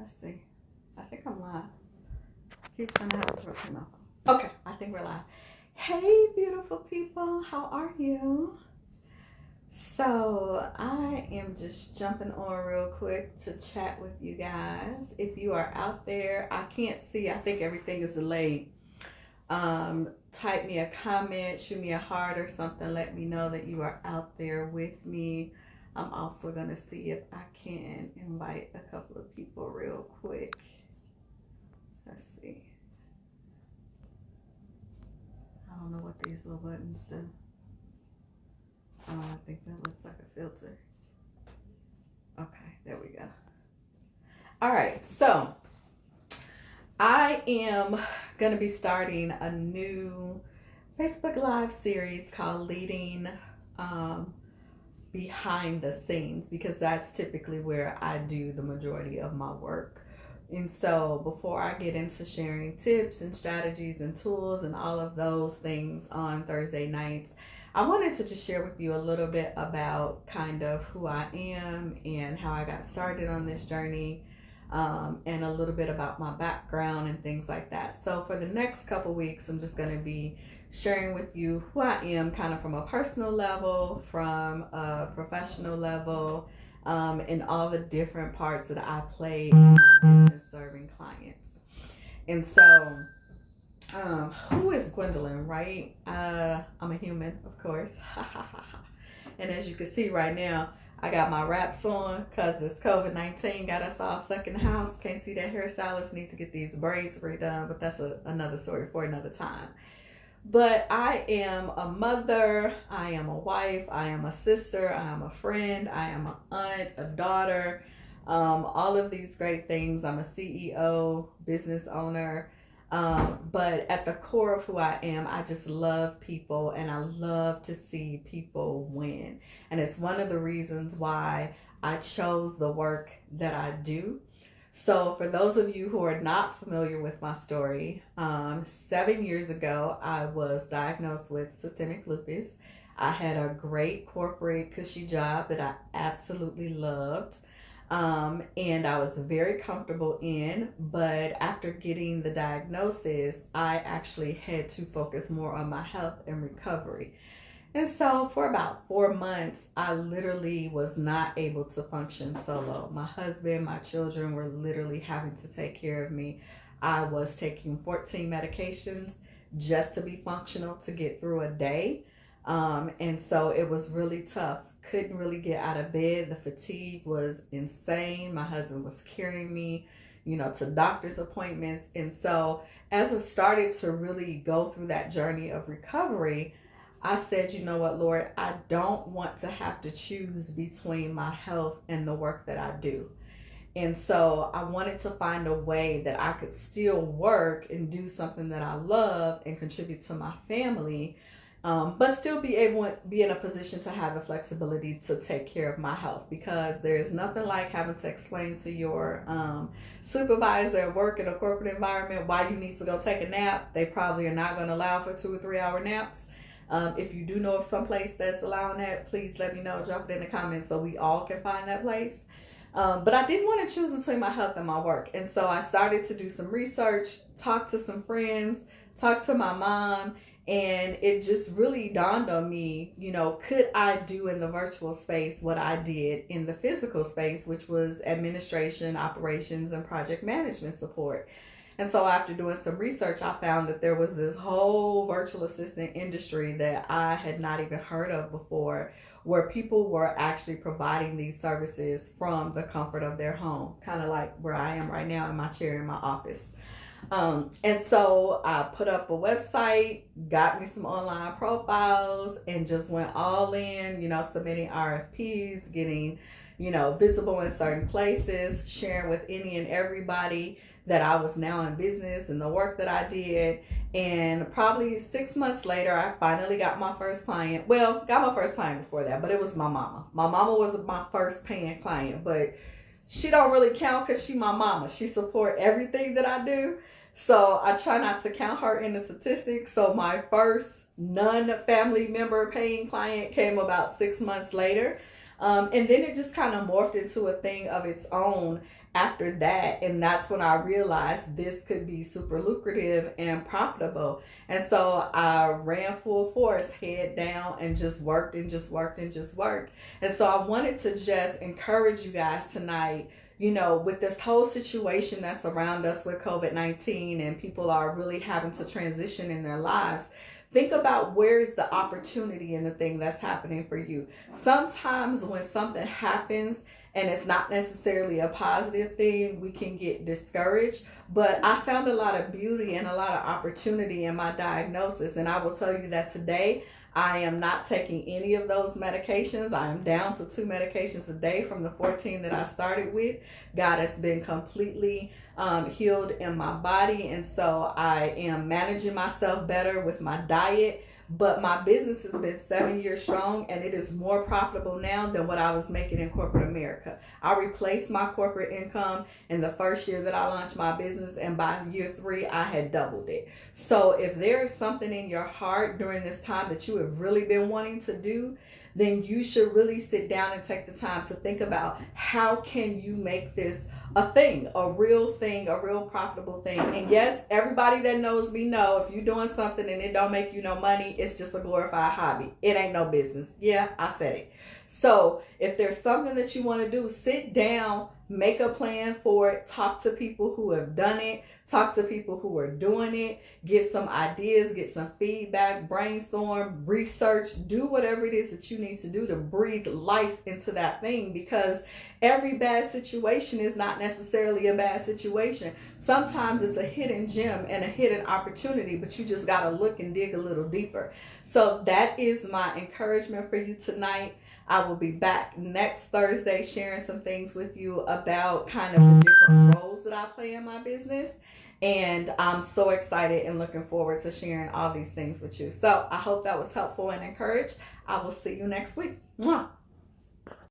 Let's see. I think I'm live. Keep trying to have to turn off. Okay, I think we're live. Hey, beautiful people. How are you? So, I am just jumping on real quick to chat with you guys. If you are out there, I can't see. I think everything is delayed. Type me a comment, shoot me a heart or something. Let me know that you are out there with me. I'm also going to see if I can invite a couple of people real quick. Let's see. I don't know what these little buttons do. Oh, I think that looks like a filter. Okay, there we go. All right, so I am going to be starting a new Facebook Live series called Leading Behind the Scenes, because that's typically where I do the majority of my work. And so before I get into sharing tips and strategies and tools and all of those things on Thursday nights, I wanted to just share with you a little bit about kind of who I am and how I got started on this journey, and a little bit about my background and things like that. So for the next couple weeks, I'm just going to be sharing with you who I am kind of from a personal level, from a professional level, and all the different parts that I play in my business serving clients. And so, who is Gwendolyn, right? I'm a human, of course. And as you can see right now, I got my wraps on because it's COVID-19 got us all stuck in the house. Can't see that hairstylist, need to get these braids redone, but that's another story for another time. But I am a mother, I am a wife, I am a sister, I am a friend, I am an aunt, a daughter, all of these great things. I'm a CEO, business owner, but at the core of who I am, I just love people and I love to see people win. And it's one of the reasons why I chose the work that I do. So for those of you who are not familiar with my story, 7 years ago, I was diagnosed with systemic lupus. I had a great corporate cushy job that I absolutely loved. And I was very comfortable in, but after getting the diagnosis, I actually had to focus more on my health and recovery. And so for about 4 months, I literally was not able to function solo. My husband, my children were literally having to take care of me. I was taking 14 medications just to be functional to get through a day. And so it was really tough. Couldn't really get out of bed. The fatigue was insane. My husband was carrying me, to doctor's appointments. And so as I started to really go through that journey of recovery, I said, you know what, Lord, I don't want to have to choose between my health and the work that I do. And so I wanted to find a way that I could still work and do something that I love and contribute to my family, but still be in a position to have the flexibility to take care of my health, because there's nothing like having to explain to your supervisor at work in a corporate environment why you need to go take a nap. They probably are not going to allow for 2 or 3 hour naps. If you do know of some place that's allowing that, please let me know. Drop it in the comments so we all can find that place. But I didn't want to choose between my health and my work. And so I started to do some research, talk to some friends, talk to my mom, and it just really dawned on me, could I do in the virtual space what I did in the physical space, which was administration, operations, and project management support. And so after doing some research, I found that there was this whole virtual assistant industry that I had not even heard of before, where people were actually providing these services from the comfort of their home, kind of like where I am right now in my chair in my office. And so I put up a website, got me some online profiles, and just went all in, submitting RFPs, getting, visible in certain places, sharing with any and everybody that I was now in business and the work that I did. And probably 6 months later, I finally got my first client. Well, got my first client before that, but it was my mama. My mama was my first paying client, but she don't really count because she my mama. She support everything that I do. So I try not to count her in the statistics. So my first non-family member paying client came about 6 months later. And then it just kind of morphed into a thing of its own after that. And that's when I realized this could be super lucrative and profitable. And so I ran full force, head down, and just worked and just worked and just worked. And so I wanted to just encourage you guys tonight, you know, with this whole situation that's around us with COVID-19 and people are really having to transition in their lives. Think about where's the opportunity in the thing that's happening for you. Sometimes when something happens and it's not necessarily a positive thing, we can get discouraged. But I found a lot of beauty and a lot of opportunity in my diagnosis. And I will tell you that today, I am not taking any of those medications. I am down to 2 medications a day from the 14 that I started with. God has been completely healed in my body. And so I am managing myself better with my diet. But my business has been 7 years strong, and it is more profitable now than what I was making in corporate America. I replaced my corporate income in the first year that I launched my business, and by year 3, I had doubled it. So if there is something in your heart during this time that you have really been wanting to do, then you should really sit down and take the time to think about how can you make this a thing, a real profitable thing. And yes, everybody that knows me know if you're doing something and it don't make you no money, it's just a glorified hobby. It ain't no business. Yeah, I said it. So if there's something that you want to do, sit down, make a plan for it, talk to people who have done it, talk to people who are doing it, get some ideas, get some feedback, brainstorm, research, do whatever it is that you need to do to breathe life into that thing, because every bad situation is not necessarily a bad situation. Sometimes it's a hidden gem and a hidden opportunity, but you just got to look and dig a little deeper. So that is my encouragement for you tonight. I will be back next Thursday sharing some things with you about kind of the different roles that I play in my business. And I'm so excited and looking forward to sharing all these things with you. So I hope that was helpful and encouraged. I will see you next week. Mwah.